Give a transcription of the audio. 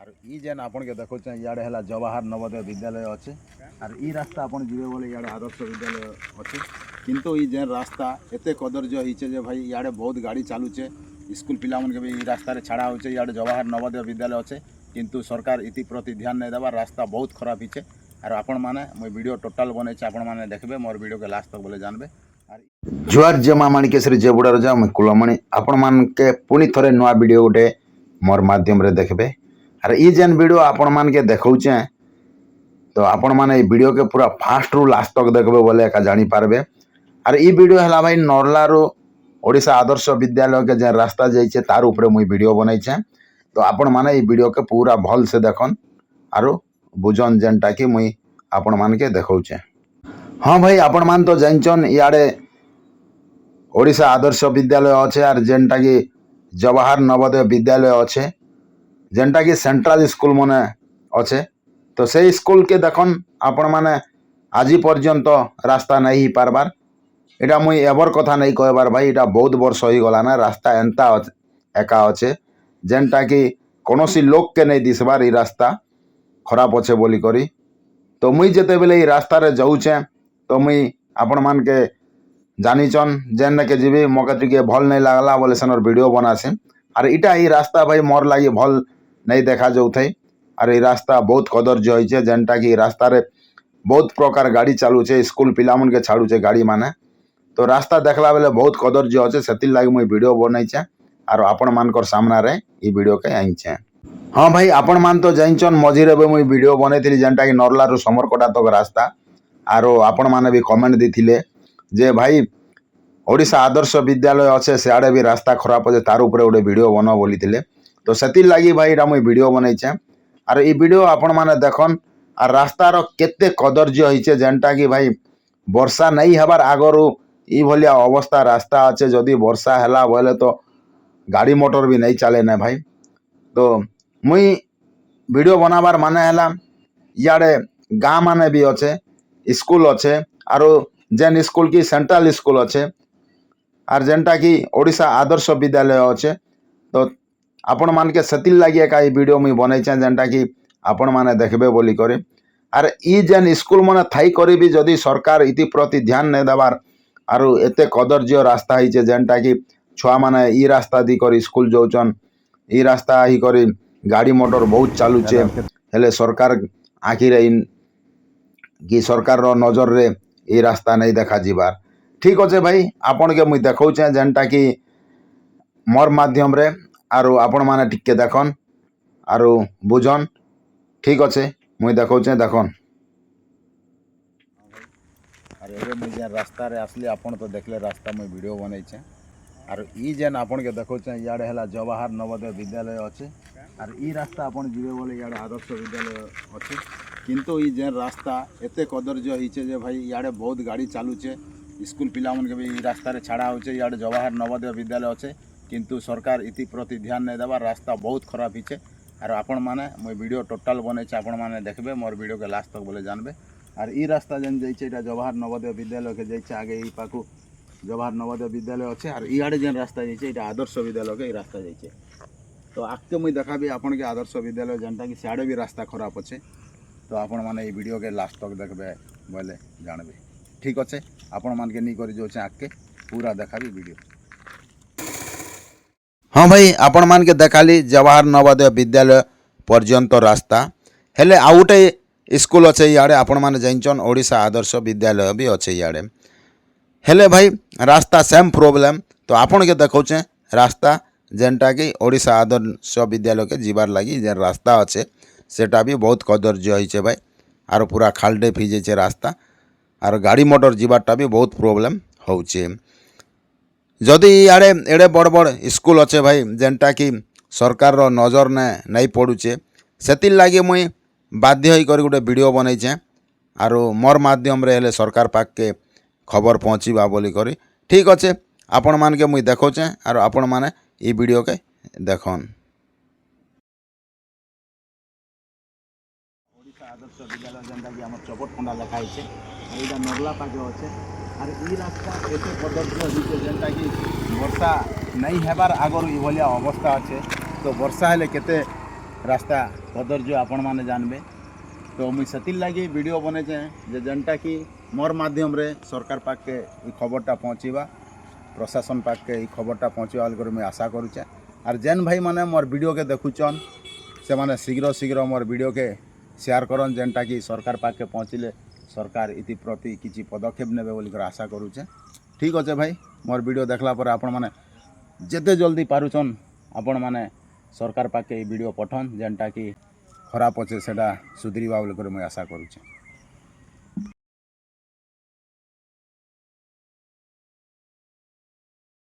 আর ই যেন আপনাকে দেখুছেন ইয়াড়ে হল জওয়াহর নবোদয় বিদ্যালয় আছে আর ই রাস্তা আপনার যাবে বলে ইয়াড়ে আদর্শ বিদ্যালয় আছে কিন্তু ই যে রাস্তা এতে কদর্য হয়েছে যে ভাই ইয়াড়ে বহুত গাড়ি চালুছে স্কুল পিলামানকে भी এই রাস্তায় ছাড়া হচ্ছে ইয়াড়ে জওয়াহর নবোদয় বিদ্যালয় আছে কিন্তু সরকার ইতিপ্রতি ধ্যান নাই দেবার রাস্তা বহুত খারাপ হয়েছে আর আপন মানে মুই ভিডিও টোটাল বনাইছে আপন মানে দেখবে মোর ভিডিওকে লাস্ট তক বলে জানবে আর जुआर जमा माणिकेश्वरी जेबुड़ा रजा मुई कुलमणि आपण मानके पुणी थरे नुआ वीडियो गोटे मोर माध्यम रे देखबे आर ई जेन वीडियो आपण मानके देखौचे तो आपण माने ई वीडियो के पूरा फास्ट रु लास्ट तक देखबे बोले का जानी पारबे। आर ई वीडियो हला भाई नरला रु ओडिशा आदर्श विद्यालय के जे रास्ता जाइछे तार ऊपर मुई वीडियो बनाइछे तो आपण माने ई वीडियो के पूरा भल से देखन आरो बुझन जेनटा कि मुई आपण मानके देखौचे। हाँ भाई आपण मान तो जानचन इयाडे ओडिशा आदर्श विद्यालय अच्छे आर जेनटा कि जवाहर नवोदय विद्यालय अच्छे जेनटा कि सेंट्रल स्कूल मने अच्छे तो से स्कूल के देखन आपण माने आज पर्यंत रास्ता नहीं ही पारबार इटा मुई एवर कथा नहीं कहबार भाई इटा बहुत वर्ष हो गला ना रास्ता एंता एका अच्छे जेनटा कि कौनसी लोक के नहीं दिसबार ई रास्ता खराब अच्छे बोली करी तो मुई जेते बेले ई रास्ता रे जाऊचे तो मुई आपण मान के जानीचन जेन के जीवी मके टिके भल नहीं लागला बोले सेनर वीडियो बनासी आर इटा ही रास्ता भाई मोर लगी भल नहीं देखा जाऊथाई आर ई रास्ता बहुत कदर्य होइछे जेनटा कि रास्ता रे बहुत प्रकार गाड़ी चालूचे स्कूल पिलामन के छाड़ूचे गाड़ी माने तो रास्ता देखला बेले बहुत कदर्य अच्छे से लगी मुई वीडियो बनईचे आर आपण मानकर सामना रे ई वीडियो के आईचे। हाँ भाई आपण मान तो जाइछन मझिरे मुई वीडियो बनईथिली जेनटा कि नरला रु समरकोटा तक रास्ता आरो आपण माने भी कमेंट देथिले जे भाई ओडिशा आदर्श विद्यालय अच्छे सियाड़े भी रास्ता खराब अच्छे तार उपरे गोटे वीडियो बन बोली तो से लगी भाई इटा मुई वीडियो बनईचे आर ई वीडियो आपण माने देखन आर रास्तार केते कदर्य होइछे जेनटा कि भाई वर्षा नहीं हबार आगरु ई भलिया अवस्था रास्ता अच्छे जदि वर्षा हैला बोले तो गाड़ी मोटर भी नहीं चले ना भाई तो मुई वीडियो बनाबार माने हैला इयाड़े गाँ माने भी अच्छे स्कूल अच्छे आरो जेन स्कूल की सेंट्रल स्कूल अच्छे आर जेनटा कि ओडिशा आदर्श विद्यालय अच्छे तो आपण मान के सेतिल लगी एका वीडियो मुई बनईचे जेनटा कि आपण माने देखबे बोली करे आर ई जेन स्कूल माने थाई करी भी जदि सरकार इति प्रति ध्यान नहीं देबार आरो एते कदर्य रास्ता हिचे जेनटा कि छुआ माने ई रास्ता दी करी स्कूल जाउचन ई रास्ता ही करी गाड़ी मोटर बहुत चालूचे हेले सरकार आखिर कि सरकार रो नजर रे ई रास्ता नहीं देखा जीवार ठीक अच्छे भाई आपन के मुई देखौचे जेनटा कि मोर माध्यम रे आरो आपण माने टिके देखन आरो बुझन ठीक अच्छे मुई देखौचे देखन। আর এবে মুই যে রাস্তায় আসলে আপন তো দেখলে রাস্তা মুই ভিডিও বনাইছে আর ই যেন আপনাকে দেখুছেন ইয়াড়ে হল জওয়াহর নবোদয় বিদ্যালয় আছে আর ই রাস্তা আপন যাবে বলে ইয়াড়ে আদর্শ বিদ্যালয় আছে কিন্তু ই যে রাস্তা এতে কদর্য হয়েছে যে ভাই ইয়াড়ে বহুত গাড়ি চালুছে স্কুল পিলামানকে भी এই রাস্তায় ছাড়া হচ্ছে ইয়াড়ে জওয়াহর নবোদয় বিদ্যালয় আছে কিন্তু সরকার ইতিপ্রতি ধ্যান নাই দেবার রাস্তা বহুত খারাপ হয়েছে আর আপন মানে মুই ভিডিও টোটাল বনাইছে আপন মানে দেখবে মোর ভিডিওকে লাস্ট তক বলে জানবে আর এই রাস্তা যেন যাইছে এটা জওয়াহর নবোদয় বিদ্যালয়কে যাইছে আগে এই পাখু জওয়াহর নবোদয় বিদ্যালয় আছে আর ইয়াড়ে যেন রাস্তা যাইছে এটা আদর্শ বিদ্যালয়কে এই রাস্তা যাইছে তো আজকে মুই দেখাবি আপনাকে আদর্শ বিদ্যালয় যেনটা কি সিয়াড়ে भी রাস্তা খারাপ আছে তো আপন মানে এই ভিডিওকে লাস্ট তক দেখবে বলে জানবে ঠিক আছে আপন মানকে নি করি যাচ্ছে আজকে पूरा দেখাবি ভিডিও। हाँ भाई आपण मान के देखाली जवाहर नवोदय विद्यालय पर्यंत रास्ता हेले आउ गोटे स्कूल अच्छे इयाड़े आपण माने जाइछन ओडिशा आदर्श विद्यालय भी अच्छे इयाड़े हेले भाई रास्ता सेम प्रॉब्लम तो आपण के देखौचे रास्ता जेनटा कि ओडिशा आदर्श विद्यालय के जीवार लगी जे रास्ता अच्छे सेटा भी बहुत कदर्य होइछे भाई आर पूरा खालडे फिजेछे रास्ता आर गाड़ी मोटर जीवारटा भी बहुत प्रॉब्लम होउछे जदि इयाड़े एड़े बड़ बड़ स्कूल अच्छे भाई जेनटा कि सरकार रो नजर ने नहीं पड़ुचे सेतिल लागे मुई बाध्य होई कर गोटे वीडियो बनईचे आरो मोर माध्यम रे हेले सरकार पाक के खबर पहुँचीबा बोली करी ठीक अच्छे आपण मान के मुई देखौचे आरो आपण माने ई वीडियो के देखन। ओडिशा आदर्श विद्यालय जेनटा कि हमर चौपटखंडा लेखा है एटा नरला पाखे अच्छे আর এই রাস্তা এতে কদর্য হয়েছে যেটা কি বর্ষা নাই হেবার আগর এই ভলিয়া অবস্থা আছে তো বর্ষা হলে কেতে ରାସ୍ତା କଦର୍ଯ୍ୟ ଆପଣମାନେ ଜାଣିବେ। ତ ମୁଇଁ ସେଥିର୍ଲାଗି ଭିଡ଼ିଓ ବନେଇଛେ ଯେ ଯେନ୍ଟା କି ମୋର୍ ମାଧ୍ୟମରେ ସରକାର ପାଖକେ ଇ ଖବରଟା ପହଞ୍ଚିବା, ପ୍ରଶାସନ ପାଖକେ ଇ ଖବରଟା ପହଞ୍ଚିବା ବୋଲି କରି ମୁଇଁ ଆଶା କରୁଛେ। ଆର୍ ଯେନ୍ ଭାଇମାନେ ମୋର୍ ଭିଡ଼ିଓକେ ଦେଖୁଛନ୍ ସେମାନେ ଶୀଘ୍ର ମୋର୍ ଭିଡ଼ିଓକେ ସେୟାର କରନ୍, ଯେନ୍ଟା କି ସରକାର ପାଖକେ ପହଞ୍ଚିଲେ ସରକାର ଇଥିପ୍ରତି କିଛି ପଦକ୍ଷେପ ନେବେ ବୋଲି କରି ଆଶା କରୁଛେ। ଠିକ୍ ଅଛେ ଭାଇ, ମୋର୍ ଭିଡ଼ିଓ ଦେଖିଲା ପରେ ଆପଣମାନେ ଯେତେ ଜଲ୍ଦି ପାରୁଛନ୍ ଆପଣମାନେ ସରକାର ପାଖକେ ଏଇ ଭିଡ଼ିଓ ପଠନ୍, ଯେନ୍ଟା କି ଖରାପ ଅଛେ ସେଟା ସୁଧରିବା ବୋଲି କରି ମୁଇଁ ଆଶା କରୁଛେ।